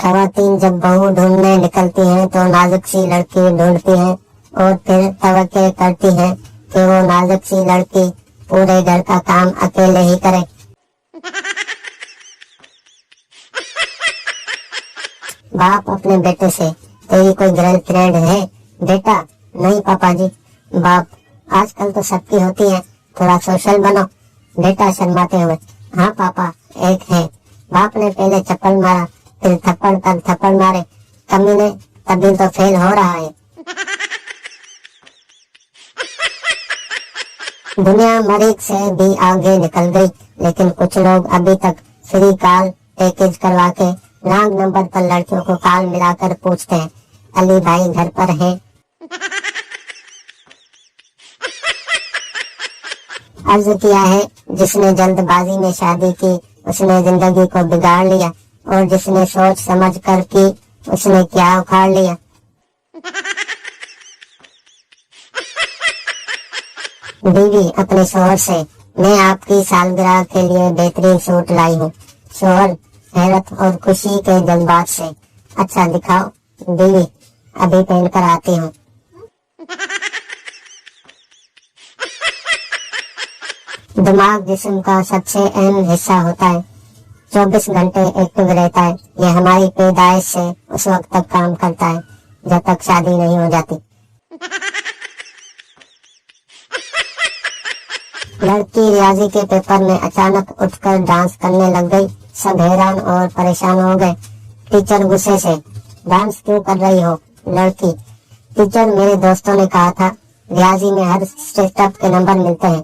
खवातीन जब बहू ढूंढने निकलती हैं तो नाजुक सी लड़की ढूंढती हैं और फिर तवक्के करती हैं कि वो नाजुक सी लड़की पूरे घर का काम अकेले ही करे। बाप अपने बेटे से, तेरी कोई गर्लफ्रेंड है? बेटा, नहीं पापा जी। बाप, आजकल तो सबकी होती है, थोड़ा सोशल बनो। बेटा शर्माते हुए, हाँ पापा, एक है। बाप ने पहले चप्पल मारा, फिर थप्पड़ पर थप्पड़ मारे। कमीने, तभी तो फेल हो रहा है। दुनिया मरीज से भी आगे निकल गई, लेकिन कुछ लोग अभी तक फ्री कॉल पैकेज करवा के रॉन्ग नंबर पर लड़कियों को कॉल मिलाकर पूछते हैं, अली भाई घर पर है? अर्ज किया है, जिसने जल्दबाजी में शादी की उसने जिंदगी को बिगाड़ लिया, और जिसने सोच समझ कर की उसने क्या उखाड़ लिया। बीवी अपने शोहर से, मैं आपकी सालगिरह के लिए बेहतरीन सूट लाई हूँ। शोहर हैरत और खुशी के जज्बात से, अच्छा दिखाओ। बीवी, अभी पहन कर आती हूँ। दिमाग जिस्म का सबसे अहम हिस्सा होता है, 24 घंटे एक्टिव रहता है। ये हमारी पैदाइश से उस वक्त तक काम करता है जब तक शादी नहीं हो जाती। लड़की रियाजी के पेपर में अचानक उठकर डांस करने लग गई। सब हैरान और परेशान हो गए। टीचर गुस्से से, डांस क्यों कर रही हो? लड़की, टीचर, मेरे दोस्तों ने कहा था रियाजी में हर स्टेप के नंबर मिलते हैं।